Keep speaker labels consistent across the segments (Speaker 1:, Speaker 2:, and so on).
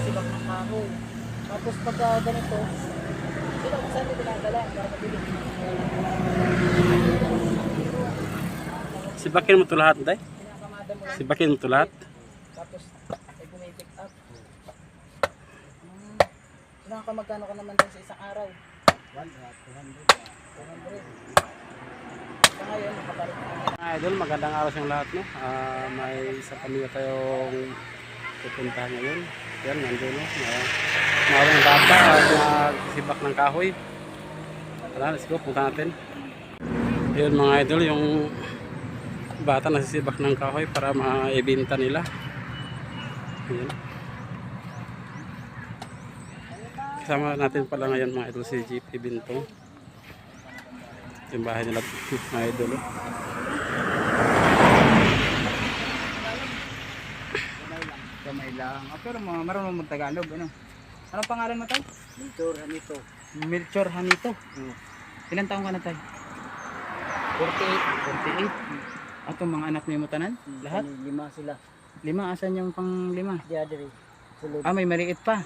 Speaker 1: sibak ng kahoy. Tapos pagka ganito, sila kung saan nila dinadala para mabili.
Speaker 2: Sibakin mo to lahat, day?
Speaker 1: Pinakamada mo lang.
Speaker 2: Sibakin mo to lahat.
Speaker 1: Tapos ay pumipick up. Magkano ka naman doon sa isang araw? 100. Sa ngayon, nakabalik na.
Speaker 2: Mga idol, magandang araw sa inyo lahat, no? May isa kami tayong pupuntahan ngayon. Yan, nandun, no? Mga bata nagsisibak ng kahoy. Tara, let's go, punta natin. Yun mga idol, yung bata nagsisibak ng kahoy para maibenta nila. Ayan. Kasama natin pala ngayon mga idol si JP Bintong. Yung bahay nila mga idol.
Speaker 1: Kamay lang. Pero marunong mong Tagalog, ano? Anong pangalan mo, tay? Melchor Hanito. Melchor Hanito? Ilan taong ka na, tay? 48. 48? At mga anak niyo mo tanan? Lahat? 5 sila. 5? Asan yung pang 5? Diadri. May maliit pa.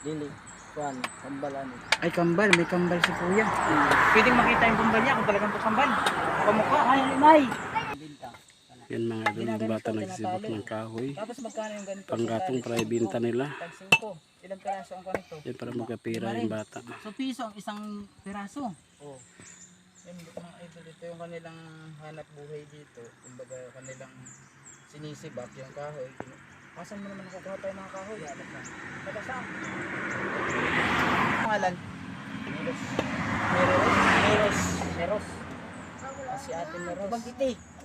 Speaker 1: Dili. Kambalan. Ay, kambal. May kambal si kuya. Pwedeng makita yung kambal niya kung talagang po kambal. Pamukha. Ay, may.
Speaker 2: Yan mga idol, yung bata nagsisibak ng kahoy.
Speaker 1: Tapos magkano yung ganito?
Speaker 2: Panggatong para ibenta nila.
Speaker 1: Tag 5. Ilang piraso ang ganito?
Speaker 2: Yan para magkapira yung bata.
Speaker 1: So piso ang isang piraso? Oo. Yan mga idol, ito yung kanilang hanap buhay dito. Kumbaga kanilang sinisibak yung kahoy. Asan mo naman nakukuha tayo mga kahoy? Taga saan? Pangalan? Meros. Si ate Meros. Bagiti.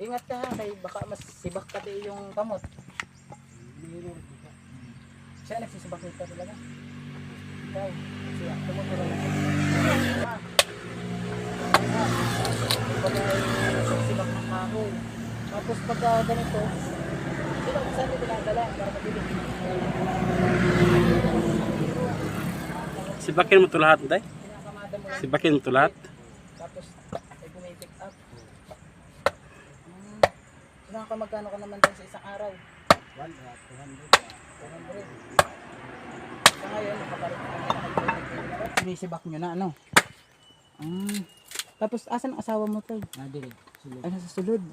Speaker 1: Ingat ka ha, kay baka mas sibak ka din yung kamot. Siya nagsisibak nito talaga. Ikaw, siya, tumutulong na. Pag nagsisibak ng kahoy. Tapos pagka ganito, sila kung saan nila dinadala para mabili.
Speaker 2: Sibakin mo to lahat, day?
Speaker 1: Pinakamada mo lang.
Speaker 2: Sibakin mo to lahat.
Speaker 1: Tapos ay pumipick up. Magkano ka naman doon sa isang araw? 200. Sa ngayon, nakabalik na. Sinisibak nyo na, ano? Tapos, asan ang asawa mo, Toy? Dili. Ay, nasa sulod.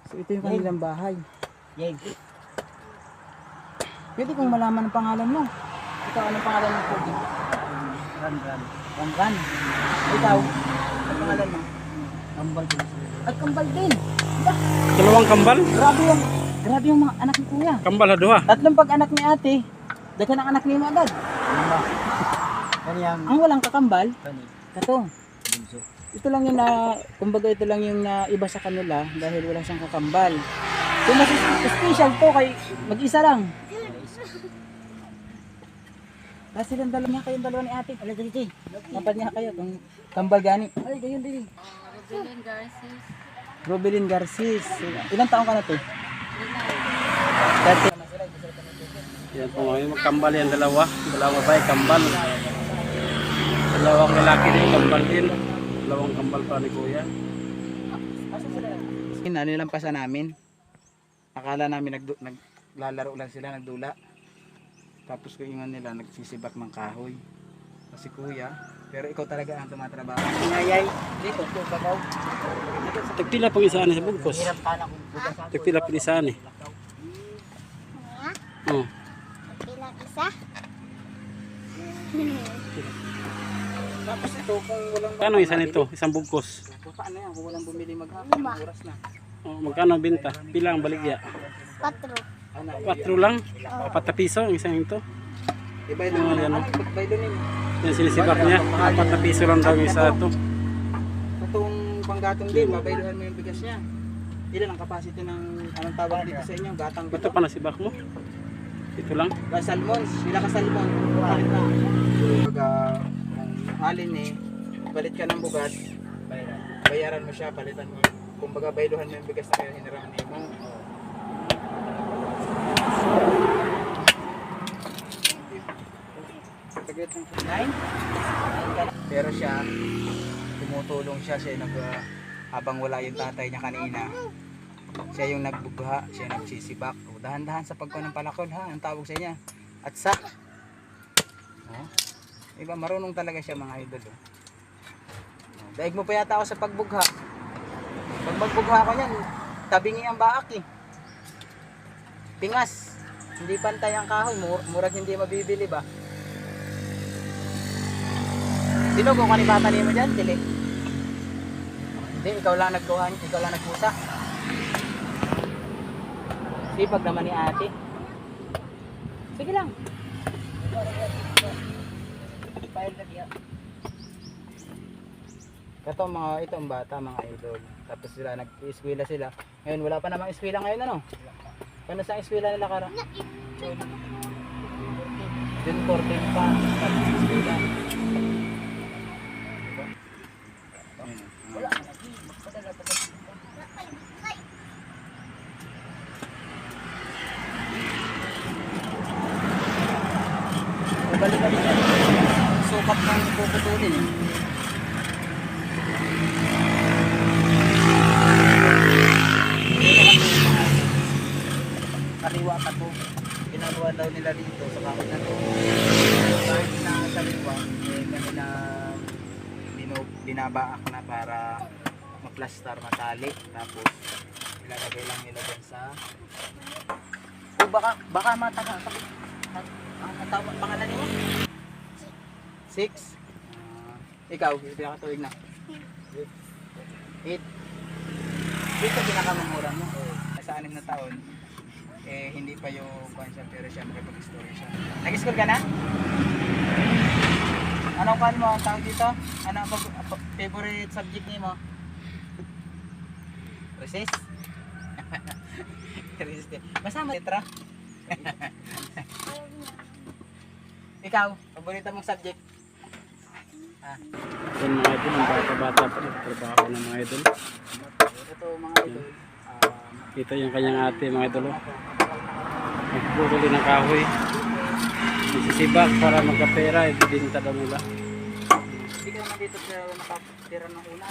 Speaker 1: So, ito yung kanilang bahay. Yan. Pwede kong malaman ang pangalan mo. Ikaw, anong pangalan mo, Toy? Ran. Ikaw, anong pangalan mo? Kambal din. Ay, kambal din.
Speaker 2: Dalawang kambal?
Speaker 1: Grabe yung mga anak ni kuya.
Speaker 2: Kambal ha, duha.
Speaker 1: 3 pag-anak ni ate, daghan ang anak ni mo agad. Ang walang kakambal, kato. Ito lang yung kumbaga ito lang yung iba sa kanila dahil wala siyang kakambal. Kung mas special to kay mag-isa lang. Kasi silang dalawa niya kayong dalawa ni ate. Alay, dali. Dapat niya kayo kung kambal gani. Ay, gayon din. Robelin Garcis. Ilang taong ka na to? 30.
Speaker 2: Yan po ngayon, magkambal yan dalawa. Dalawa ba kambal? Dalawang lalaki din, kambal din. Dalawang kambal pa ni kuya.
Speaker 1: Nilampasan namin. Akala namin naglalaro lang sila, nagdula. Tapos kung ingan nila, nagsisibak ng kahoy. Kasi kuya, pero ikaw talaga ang tumatrabaho. Inayay, dito, babaw.
Speaker 2: Tagpila pang isaan sa bugkos. Tagpila pang isaan eh. Oh.
Speaker 3: Ilang isa?
Speaker 1: Tapos ito, kung walang...
Speaker 2: Kano isa nito? Isang bugkos.
Speaker 1: Paano yan? Kung walang bumili maghapon, oras na.
Speaker 2: Oh, magkano binta? Pila ang baligya?
Speaker 3: 4.
Speaker 2: 4 lang? 4 piso ang isang ito.
Speaker 1: Ibay doon
Speaker 2: yan.
Speaker 1: Ibay doon yun.
Speaker 2: Yan sinisibak niya. 4 piso lang daw yung isa ito.
Speaker 1: Itong panggatong din, mabayluhan mo yung bigas niya. Ilan ang capacity ng anong tawag dito sa inyo? Gatang
Speaker 2: Ito pa nasibak mo? Ito lang?
Speaker 1: Salmons, sila ka salmon. Palit na. Pag alin eh, palit ka ng bugas, bayaran mo siya, palitan mo. Kumbaga bayluhan mo yung bigas na hinirahan mo. Pero siya, tumutulong siya habang wala yung tatay niya kanina. Siya yung nagbugha, siya yung nagsisibak. O, dahan-dahan sa pagkuha ng palakol ha, ang tawag sa niya. At sa. Oh. Iba, marunong talaga siya mga idol. Oh. Daig mo pa yata ako sa pagbugha. Pag magbugha ko niyan, tabingi ang baak eh. Pingas. Hindi pantay ang kahoy, murag hindi mabibili ba? Sino kung kanibata niyo mo dyan, Dili? Hindi, ikaw lang nagkuhan, ikaw lang nagpusa. Sipag naman ni ate. Sige lang. Itong bata, mga idol. Tapos sila, nag-eskwela sila. Ngayon, wala pa namang eskwela ngayon, ano? Kano sa eskwela nila, Kara? June 14 pa. Eskwela. Wala. Balik-balik yan. Sukat ng puputulin eh. Kaliwa pa po. Ginagawa daw nila dito sa kakot na to. Kahit na kaliwa, kanina binabaak na para maplastar na tali. Tapos ilalagay lang nila dyan sa baka mataga ang pangalan niyo? 6. Ikaw, pinakatuwig na. 8. Dito pinakamamura mo. Sa 6 na taon, hindi pa yung concept pero siya makipag-story siya. Nag-school ka na? Anong kan mo ang tawag dito? Ano ang favorite subject niyo mo? Recess? Recess. Masama letra? Ikaw, paborito mong subject?
Speaker 2: Yan mga idol, ang bata-bata pa nagtrabaho ng mga idol.
Speaker 1: Ito mga idol.
Speaker 2: Ito yung kanyang ate mga idol. Nagpupuli ng kahoy. Nagsisibak para magkapera, ibibinta daw nila.
Speaker 1: Hindi ka naman dito sa nakatira ng una.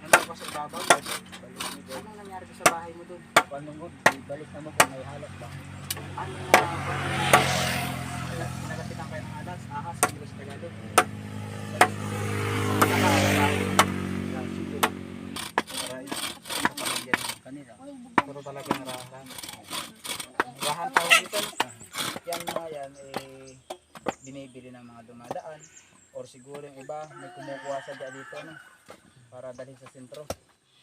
Speaker 1: Nandun ka sa babaw. Anong nangyari sa bahay mo doon? Paano mo? Balik naman kung may halak ba? Ano na nagapitan kayo ng alas? Ahas, English Tagalog. Pero talaga narahan. Rahan tawag dito. Yan mga yan binibili ng mga dumadaan. Or siguro yung iba may kumukuha sa dito para dalhin sa sentro.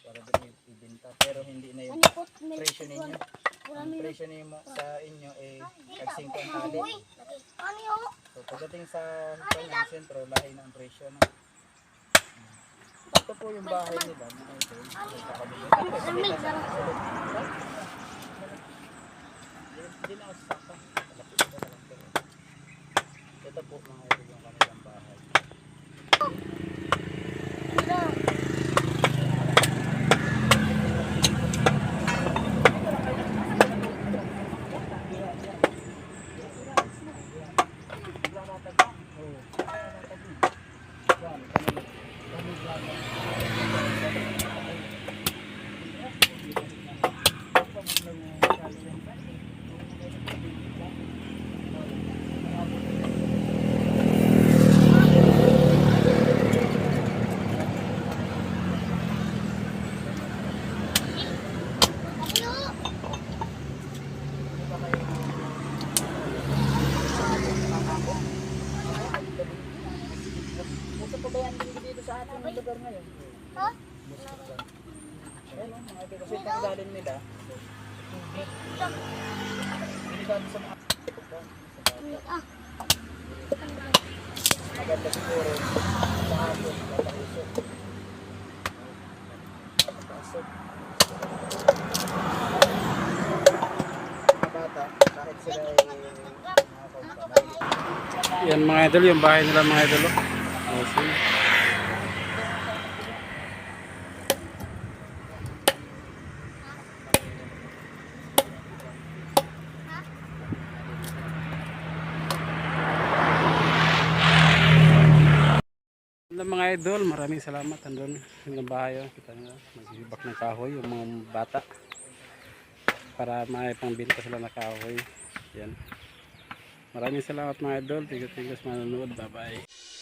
Speaker 1: Para dalhin ibenta. Pero hindi na yung presyo ninyo. Ang presyo ninyo sa inyo nagsingko ang tali. So pagdating sa kanyang sentro, lahi na ang presyo. Ito po yung bahay nila. Hindi na ako sasakta. Ito po mga ito yung kanilang bahay. Lugar ngayon. Ayun, mga ito kasi itong lalim nila. Delikado sa mga maganda siguro sa hapon, matausok. Mga bata, kahit sila
Speaker 2: Yan mga idol, yung bahay nila mga idol. Awesome. Mga idol, maraming salamat. Andun yung bahay, kita nyo, nagsisibak ng kahoy yung mga bata. para may pangbenta sila na kahoy. Yan. Maraming salamat mga idol. Tingos sa manonood. Bye bye.